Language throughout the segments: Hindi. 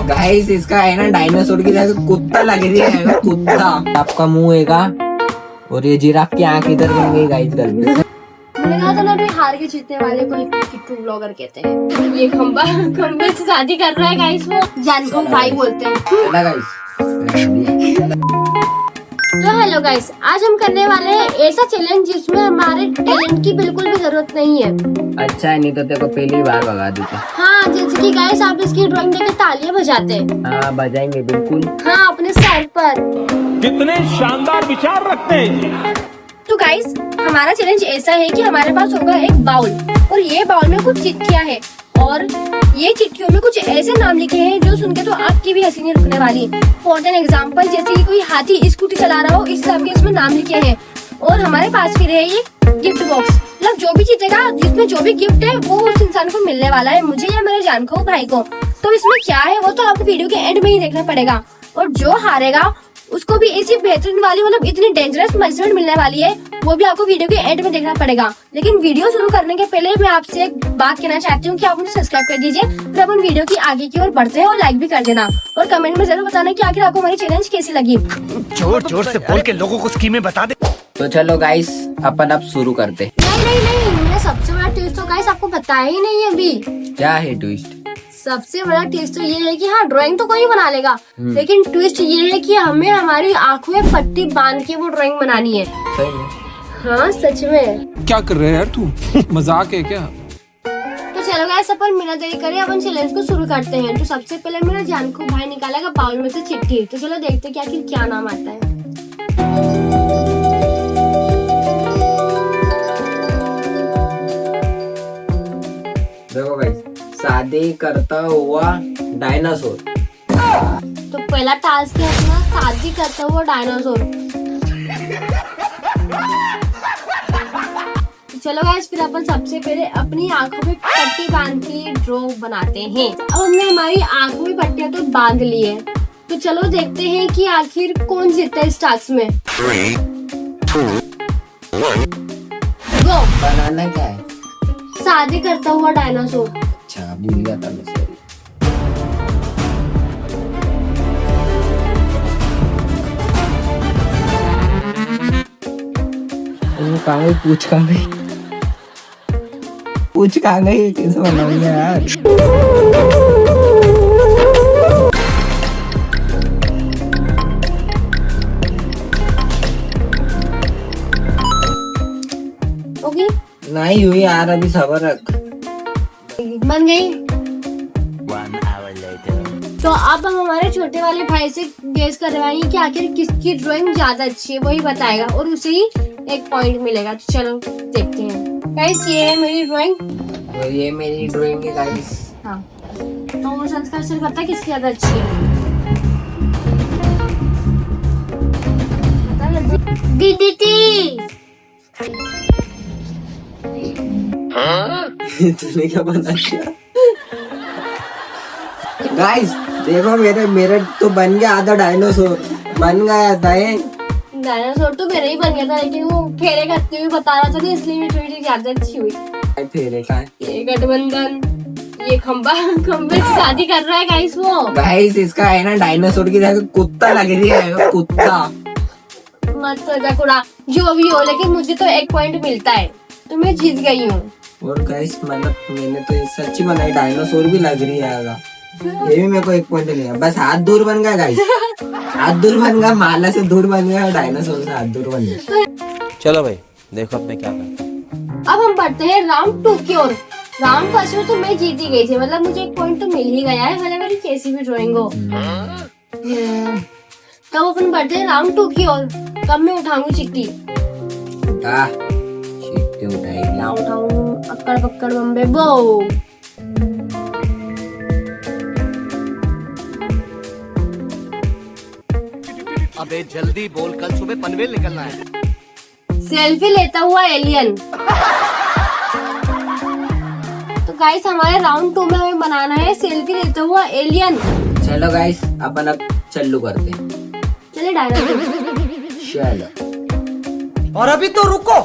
गाइस इसका है ना डायनासोर की जगह कुत्ता लग रही है, कुत्ता। आपका मुंह हैगा और ये जिराफ की आंख इधर बन गई गाइस गर्मी से। मैंने कहा था ना अभी हार के जीतने वाले को किट्टू ब्लॉगर कहते हैं। ये खंबे से शादी कर रहा है गाइस, वो जान को भाई बोलते हैं गाइस। तो हेलो गाइस, आज हम करने वाले हैं ऐसा चैलेंज जिसमें हमारे टैलेंट की बिल्कुल भी जरूरत नहीं है। अच्छा है, नहीं तो तेरे को पहली बार भगा देते। हाँ, जैसे कि गाइस आप इसकी ड्राइंग देखे तालियां बजाते हैं। हाँ बजाएंगे बिल्कुल। हाँ, अपने सर पर। कितने शानदार विचार रखते हैं। तो गाइस हमारा चैलेंज ऐसा है कि हमारे पास होगा एक बाउल और ये बाउल में कुछ चिट्ठियाँ हैं और ये चिट्ठियों में कुछ ऐसे नाम लिखे हैं जो सुनके तो आपकी भी हंसी नहीं रुकने वाली। फॉर एन एग्जाम्पल, जैसे कि कोई हाथी स्कूटी चला रहा हो, इस हिसाब के इसमें नाम लिखे हैं। और हमारे पास फिर है ये गिफ्ट बॉक्स, मतलब जो भी जीतेगा जिसमें जो भी गिफ्ट है वो उस इंसान को मिलने वाला है, मुझे या मेरे जान को भाई को। तो इसमें क्या है वो तो आपको वीडियो के एंड में ही देखना पड़ेगा। और जो हारेगा उसको भी ऐसी बेहतरीन वाली, मतलब इतनी डेंजरस पनिशमेंट मिलने वाली है, वो भी आपको वीडियो के एंड में देखना पड़ेगा। लेकिन वीडियो शुरू करने के पहले मैं आपसे एक बात कहना चाहती हूँ कि आप मुझे सब्सक्राइब कर दीजिए, फिर अपन वीडियो की आगे की ओर बढ़ते हैं और लाइक भी कर देना और कमेंट में जरूर बताना कि आखिर आपको हमारी चैलेंज कैसी लगी। जोर जोर से बोल के लोगों को स्कीमें बता दे। तो चलो गाइस अपन अब शुरू करते। नहीं, मैंने सबसे बड़ा ट्विस्ट तो गाइस आपको बताया ही नहीं है अभी। क्या है ट्विस्ट? सबसे बड़ा ट्विस्ट तो ये है कि हाँ, ड्राइंग तो कोई बना लेगा, लेकिन ट्विस्ट ये है कि हमें हमारी आंखों में पट्टी बांध के वो ड्राइंग बनानी है। सही में? हाँ सच में। क्या कर रहे हैं यार तू? मजाक है क्या? तो चलो गाइस अपन बिना देरी करे अपन चैलेंज को शुरू करते हैं। तो सबसे पहले मेरा जान को भाई निकालेगा बाउल में से चिट्ठी। तो चलो देखते हैं कि आखिर क्या नाम आता है। देखो गाइस, शादी करता हुआ डायनासोर। तो पहला टास्क है अपना शादी करता हुआ डायनासोर। चलो गाइस फिर अपन सबसे पहले अपनी आंखों में पट्टी बांध के ड्रॉ बनाते हैं। अब हमने हमारी आंखों में पट्टियां तो बांध ली है, तो चलो देखते हैं कि आखिर कौन जीतता है इस टास्क में। 3, 2, 1 गो। बनाना क्या है? शादी करता हुआ डायनासोर। अच्छा भूल गया था मैं, सॉरी। कहाँ गई पूछ, कहाँ गई पूछ, कहाँ गई? कैसे बनाऊंगा यार? ओके नहीं हुई यार, अभी सबर रख। बन गई। तो अब हम हमारे छोटे वाले भाई से गेस करवाएंगे कि आखिर किसकी ड्राइंग ज्यादा अच्छी है, वही बताएगा और उसे ही एक पॉइंट मिलेगा। तो चलो देखते हैं। गाइस ये है मेरी ड्राइंग। तो ये मेरी ड्राइंग है गाइस। हाँ, तो वो संस्कार सर पता है किसकी ज्यादा अच्छी है? दीदी तूने क्या बना दिया? गाइस देखो, मेरे तो बन गया आधा डायनासोर बन गया था। डायनासोर तो मेरा ही बन गया था, लेकिन वो फेरे करते हुए बता रहा था ना, इसलिए मेरी थोड़ी ज्यादा अच्छी हुई। फेरे का ये गठबंधन, ये खंबे से शादी कर रहा है गाइस वो। गाइस इसका है ना डायनासोर की जगह कुत्ता लग रही है, कुत्ता। मत मजाक उड़ा, जो भी हो, लेकिन मुझे तो एक पॉइंट मिलता है, तो मैं जीत गई हूँ। और गाइस मतलब मैंने तो सच्ची बनाई, डायनासोर भी लग रही है। ये भी मेरे को एक पॉइंट नहीं है, बस हाथ दूर बन गया गाइस। हाथ दूर बन गया, माला से दूर बन गया, डायनासोर से हाथ दूर बन गया। चलो भाई देखो अब मैं क्या करता हूँ। अब हम बढ़ते हैं राउंड 2 की ओर। राउंड फर्स्ट में तो मैं जीत ही गई थी, मतलब मुझे एक पॉइंट तो मिल ही गया है, भले मेरी कैसी भी ड्राइंग हो। तब अपन बढ़ते हैं राउंड 2 की ओर। कब मैं उठाऊंगी चिट्ठी? चिट्ठी उठाई, लाओ। उठाऊं अक्कड़ पक्कड़ बम्बे बो। अबे जल्दी बोल, कल सुबह पनवेल निकलना है। सेल्फी लेता हुआ एलियन। तो गाइस हमारे राउंड 2 में हमें बनाना है सेल्फी लेता हुआ एलियन। चलो गाइस अपन अब चालू करते हैं। चलिए डायनासोर। चलो और अभी तो रुको,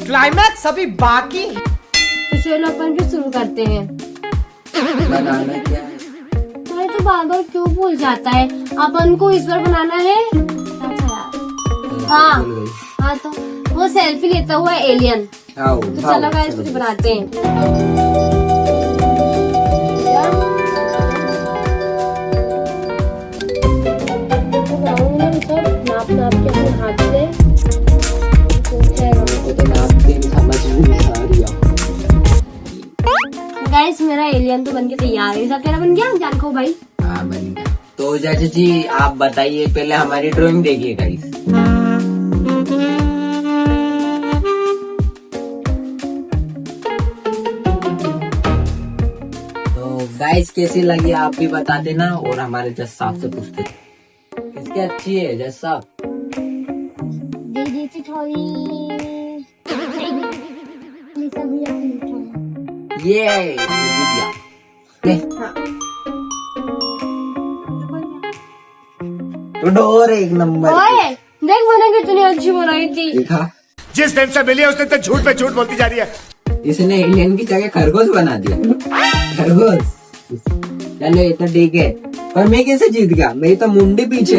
क्लाइमैक्स अभी बाकी। तो चलो अपन फिर शुरू करते हैं। बनाना क्या है? तुम्हें तो बार बार क्यों भूल जाता है? अपन को इस बार बनाना है। अच्छा यार। हाँ तो वो सेल्फी लेता हुआ एलियन। तो चलो गाइस कुछ बनाते हैं। नाप नाप के अपने हाथ से गाइस मेरा एलियन तो बनके तैयार है। तेरा बन गया जानको भाई? हाँ बन गया। तो चाचा जी आप बताइए, पहले हमारी ड्राइंग देखिए गाइस। तो गाइस कैसी लगी आप भी बता देना, और हमारे जज साहब से पूछते किसकी अच्छी है जज साहब? दीदी की थोड़ी ये तो डोर एक नंबर। ओए देख मैंने कितनी अच्छी बनाई थी। देखा, जिस दिन से मिली उस दिन तक झूठ पे झूठ बोलती जा रही है। इसने एलियन की जगह खरगोश बना दिया। खरगोश। चलो ये तो ठीक है, पर मैं कैसे जीत गया? मेरी तो मुंडी पीछे।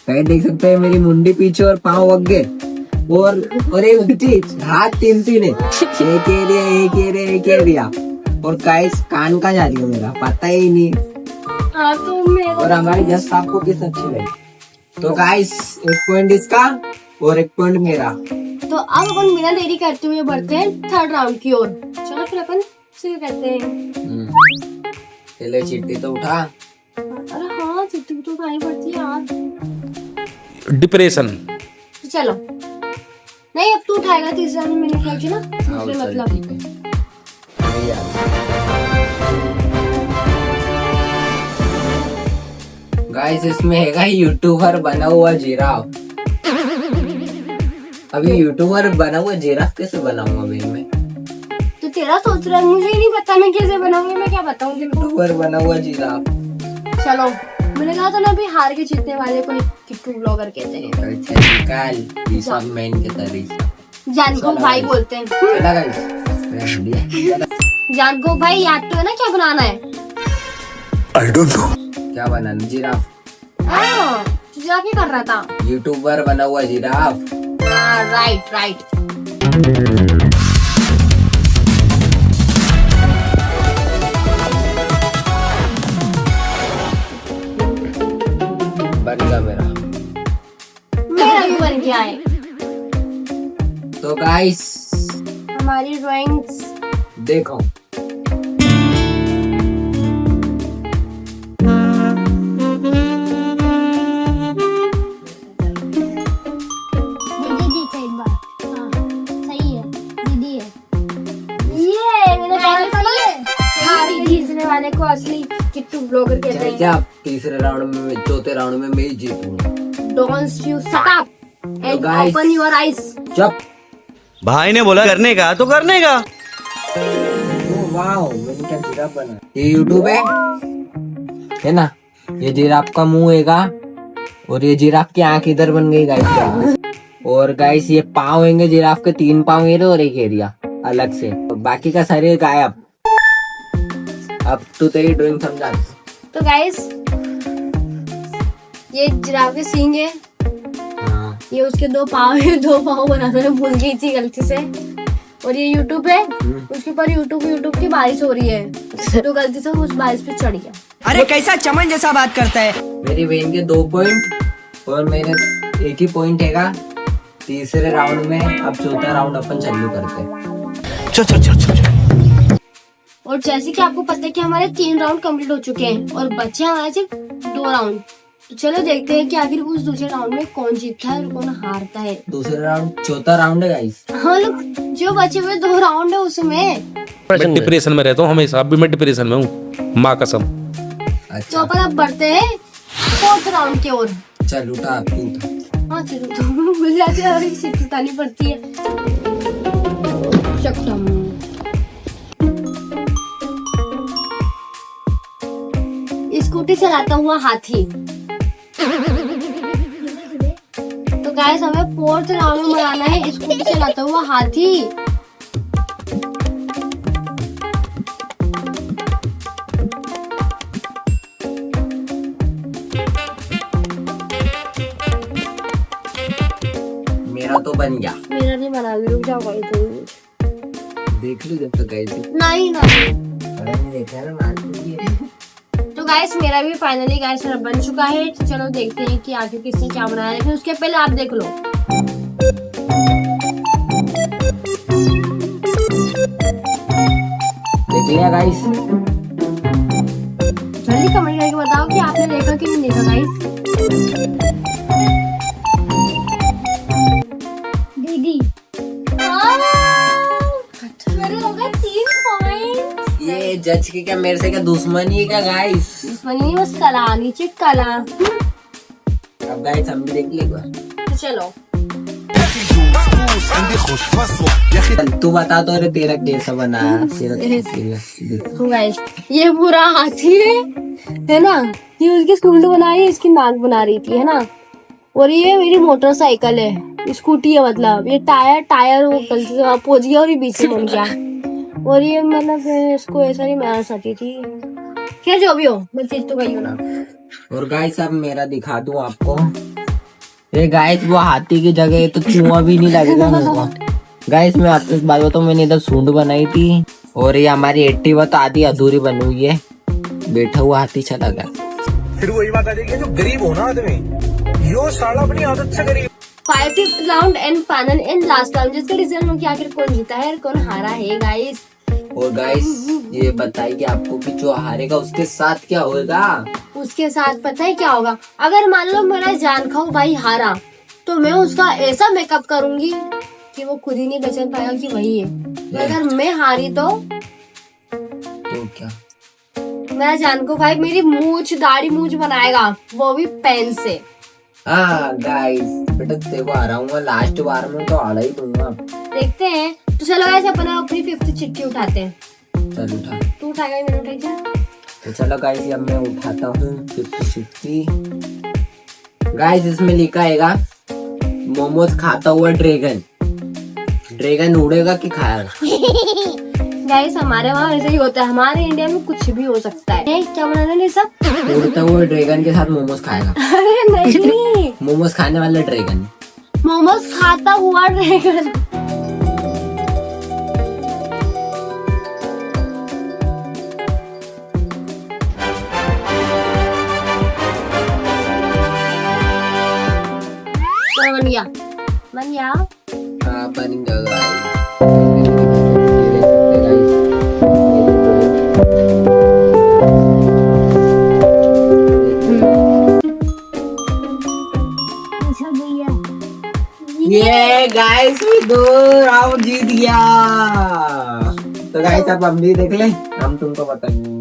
देख सकते हैं मेरी मुंडी पीछे और पाँव आगे, और एक चीज हाथ तीन है। एक एरिया और गाइस कान का जा रही है मेरा पता ही नहीं। हाँ तो मेरा और हमारी जज साहब को किस अच्छी लगी। तो गाइस 1 पॉइंट इसका और 1 पॉइंट मेरा। तो अब अपन बिना देरी करते हुए बढ़ते हैं 3rd राउंड की ओर। चलो फिर अपन शुरू करते हैं। चलो चिट्ठी तो उठा। अरे हाँ चिट्ठी तो उठानी पड़ती है यार। डिप्रेशन। तो चलो नहीं अब तू उठाएगा तीसरा में मैंने ख्याल किया ना दूसरे मतलब। गाइस इसमें हैगा यूट्यूबर बना हुआ जिराफ। अभी यूट्यूबर बना हुआ जिराफ कैसे बनाऊंगा मैं? तो तेरा सोच रहा है, मुझे ही नहीं पता मैं कैसे बनाऊंगी। मैं क्या बताऊंगी यूट्यूबर बना हुआ जिराफ। चलो मैंने कहा था ना अभी हार के जीतने वाले को किट्टू ब्लॉगर कहते हैं। अच्छा निकाल ये सब मैन के तरीके। जानको भाई बोलते हैं। चला गाइस जानको भाई याद तो है ना क्या बनाना है? I don't know. क्या बनाना? जिराफ। हाँ तुझे क्या कर रहा था? यूट्यूबर बना हुआ जिराफ। Right right. बन गया मेरा भी बन गया है। तो गाइस हमारी ड्राइंग्स देखो। दीदी दी एक बार। हाँ सही है दीदी है। ये मैंने कहा था ना हार जीतने वाले को असली किट्टू ब्लॉगर कहते हैं। क्या तीसरे राउंड में चौथे राउंड में मैं ही जीतूंगा। Don't you shut up and guys- open your eyes. चुप। भाई ने बोला करने का तो करने का। वाओ मैंने क्या जिराफ बना। ये यूट्यूब है ना? ये जिराफ का मुंह हैगा, और ये जिराफ की आंख इधर बन गई गाइस। और गाइस ये पाँव होंगे जिराफ के, 3 पाँव एरिया और 1 एरिया अलग से, बाकी का शरीर गायब। अब तू तेरी ड्राइंग समझा। तो गाइस ये जिराफ के सींग है, हाँ। ये उसके 2 पाँव है। 2 पाँव बनाने में भूल गई थी गलती से। और ये यूट्यूब है, उसके ऊपर यूट्यूब की बारिश हो रही है, तो गलती से उस बारिश पे चढ़ गया। अरे कैसा चमन जैसा बात करता है। मेरी बहन के 2 पॉइंट और मेरे 1 ही पॉइंट हैगा तीसरे राउंड में। अब चौथा राउंड अपन चालू करते हैं। चल। और जैसे कि आपको पता है कि हमारे 3 राउंड कंप्लीट हो चुके हैं और बचे हमारे सिर्फ 2 राउंड। तो चलो देखते हैं कि आखिर उस दूसरे राउंड में कौन जीतता है और कौन हारता है। दूसरे राउंड चौथा राउंड है गाइस। हाँ लोग जो बचे हुए 2 राउंड है उसमें मैं डिप्रेशन में रहता हूँ हमेशा, अब भी मैं डिप्रेशन में हूँ, माँ कसम। तो अपन अब बढ़ते हैं 4th राउंड की ओर। चल उठा तू उठा। हाँ चलो तो भूल जाते हैं और सीट उठानी पड़ती है। शकटम। स्कूटी चलाता हुआ हाथी। तो गाइस हमें 4th राउंड में बनाना है स्कूटी चलाता हुआ हाथी। बन गया। मेरा नहीं बना, रुक जाओ भाई तुम। देख लो जब तक गाइस। नहीं नहीं अरे नहीं देखा ना मार। तो गाइस मेरा भी फाइनली गाइस बन चुका है। तो चलो देखते हैं कि आगे किसने क्या बनाया, लेकिन उसके पहले आप देख लो। देख लिया गाइस। जल्दी कमेंट करके बताओ कि आपने देखा कि नहीं देखा गाइस। दीदी मेरे हो गए 3 पॉइंट। ये जज की क्या मेरे से क्या दुश्मनी है क्या गाइस? दुश्मनी नहीं, बस कला, नीचे कला। अब गाइस हम भी देख ले एक बार। तो चलो चल, तू बता तो रे तेरा कैसा बना है? तो गाइस ये पूरा हाथी है ना, ये उसकी सूंड बनाई, इसकी नाक बना रही थी है ना। और ये मेरी मोटरसाइकिल है, स्कूटी है, मतलब ये टायर वो गलती से वहाँ पहुंच गया और ये बीच में बन गया। और ये मतलब इसको ऐसा नहीं बना सकती थी। क्या जो भी हो, मैं चीज तो गई हूँ ना। और गाइस अब मेरा दिखा दूं आपको। ये गाइस वो हाथी की जगह तो चूहा भी नहीं लगेगा मेरे को। गाइस मैं आपको इस बात बताऊं, मैंने इधर सूंड बनाई थी और ये हमारी एक्टिवा तो आधी अधूरी बनी हुई है। बैठा हुआ हाथी चला गया। फिर वही बात आ जाएगी, जो गरीब हो ना आदमी, यो साला अपनी आदत से गरीब। 5th round and final and last round, जिसका रिजल्ट में कि आखिर कौन जीता है और कौन हारा है गाइस। और गाइस ये बताइए आपको कि जो हारेगा उसके साथ क्या होगा? उसके साथ पता है क्या होगा? अगर मान लो मेरा जान खाओ भाई हारा, तो मैं उसका ऐसा मेकअप करूंगी कि वो खुद ही नहीं पहचान पाएगा कि वही है। अगर मैं हारी तो क्या मेरा जान को भाई मेरी दाढ़ी मूछ बनाएगा, वो भी पेन से। हाँ गाइस बेटा देखो आ रहा हूँ, लास्ट बार में तो आड़ा ही दूंगा। देखते हैं। तो चलो गाइस अपन अपनी 5th चिट्ठी उठाते हैं। चल उठा। तू उठाएगा मैंने उठाई जा। तो चलो गाइस अब मैं उठाता हूँ 50-50। गाइस इसमें लिखा हैगा मोमोज खाता हुआ ड्रैगन। ड्रैगन उड़ेगा कि खाएगा? गाइस हमारे वहाँ ऐसे ही होता है, हमारे इंडिया में कुछ भी हो सकता है। क्या बनाना है सब? उड़ता हुआ ड्रैगन के साथ मोमोज खाएगा। अरे नहीं, मोमोज खाने वाला ड्रैगन। मोमोज खाता हुआ ड्रैगन। बन गया बन गया। हाँ बन गया। ये गाइस दो राउंड जीत गया। तो गाइस अब हम भी देख ले, हम तुमको बताएंगे।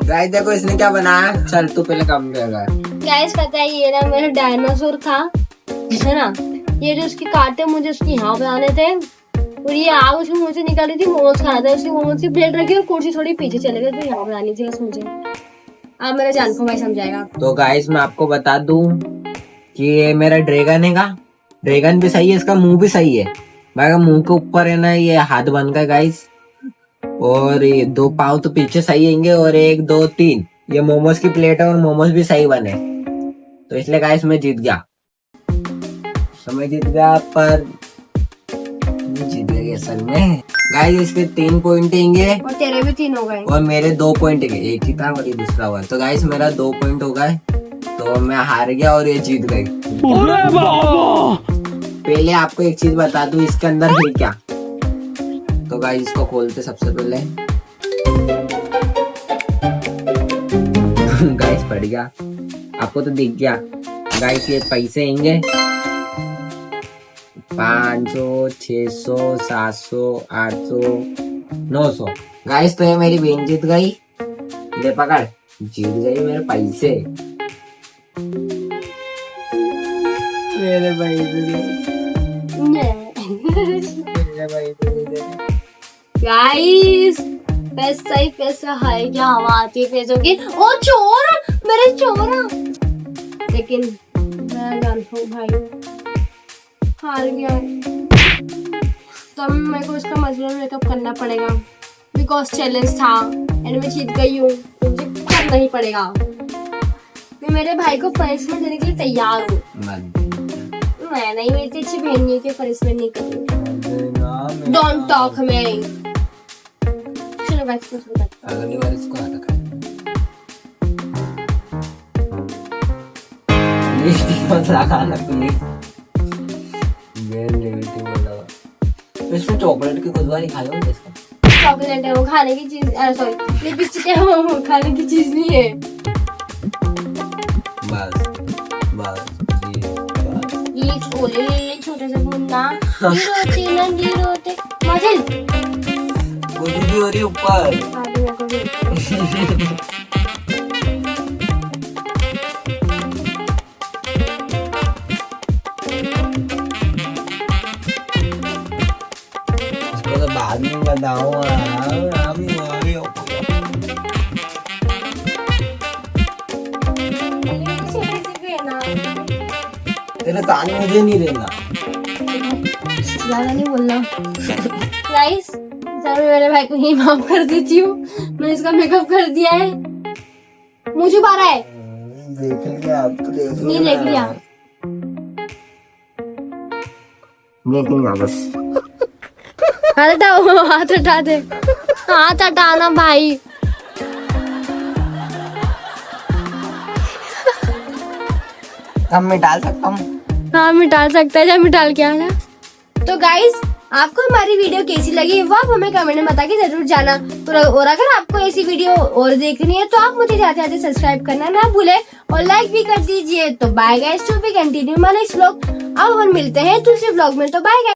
गाइस देखो इसने क्या बनाया। चल तू पहले काम करेगा। गाइस पता है ये ना मेरा डायनासोर था है ना, ये जो उसके कांटे मुझे उसकी यहाँ बनाने थे और ये आग उसके मुंह से निकाली थी। मोमोज खाना था, उसकी मोमोज की प्लेट रखी और कुर्सी थोड़ी पीछे चले गए, तो यहाँ बनानी थी बस मुझे। अब मेरा जान को भाई समझाएगा। तो गाइस मैं आपको बता दूं कि ये मेरा ड्रैगन हैगा। ड्रैगन भी सही है, इसका मुंह भी सही है। मगर मुंह के ऊपर है ना ये हाथ बन गया गाइस। और ये 2 पाँव तो पीछे सही हैंगे और 1 2 3 ये मोमोज की प्लेट है और मोमोज भी सही बने। तो इसलिए गाइस मैं जीत गया। तो मैं जीत गया, पर जीत गया असल में। गाइस इसके 3 पॉइंट हैंगे और तेरे भी 3 हो गए और मेरे 2 पॉइंट है। एक ही था और ये दूसरा हुआ। तो गाइस मेरा 2 पॉइंट हो गए, तो मैं हार गया और ये जीत गई। पहले आपको एक चीज बता दूं, इसके अंदर है क्या। तो गाइस इसको खोलते सबसे पहले। गाइस पड़ गया, आपको तो दिख गया। गाइस ये पैसे हैंगे 500 600 700 800 900। गाइस तो ये मेरी बहन जीत गई। ले पकड़, जीत गई मेरे पैसे। मेरे गाइस पैसा ही पैसा है, क्या हवा आती है पैसों की। ओ चोर, मेरे चोर। लेकिन मैं जानता हूँ भाई हार गया, तब मेरे को इसका मजबूर मेकअप करना पड़ेगा। बिकॉज चैलेंज था एंड मैं जीत गई हूँ, तो मुझे करना ही पड़ेगा। मैं मेरे भाई को पनिशमेंट देने के लिए तैयार हूँ। मैं नहीं, मेरी इतनी अच्छी बहन नहीं है कि पनिशमेंट नहीं करूँगी। डोंट टॉक हमें। चलो गाइस कुछ बताते। अगली बार इसको आता खाए। खाना तुम्हें इसमें चॉकलेट की कुछ बार ही खाई होगी इसका। चॉकलेट है वो खाने की चीज, सॉरी लिपस्टिक है वो खाने की चीज नहीं है। बस बस ये छोटे से मुन्ना गिरोते ना गिरोते मजल कुछ भी हो रही ऊपर। इसको तो बाद में बताऊंगा। तेरा तान मुझे नहीं देना। ज्यादा नहीं बोलना। गाइस सर मेरे भाई को ही माफ कर देती हूँ, मैंने इसका मेकअप कर दिया है। मुंह छुपा रहा है। देख लिया आप तो देख नहीं देख लिया। देखेंगे बस। हाथ हटाओ, हाथ हटा दे, हाथ हटाना भाई। अब मैं डाल सकता हूँ। हाँ मिटाल सकता है, जब मिटाल के आना। तो गाइस आपको हमारी वीडियो कैसी लगी वो आप हमें कमेंट में बता के जरूर जाना। तो और अगर आपको ऐसी वीडियो और देखनी है तो आप मुझे जाते जाते सब्सक्राइब करना ना भूले और लाइक भी कर दीजिए। तो bye guys, to be continue my next vlog. अब अपन मिलते हैं दूसरे व्लॉग में। तो बाय गाइस।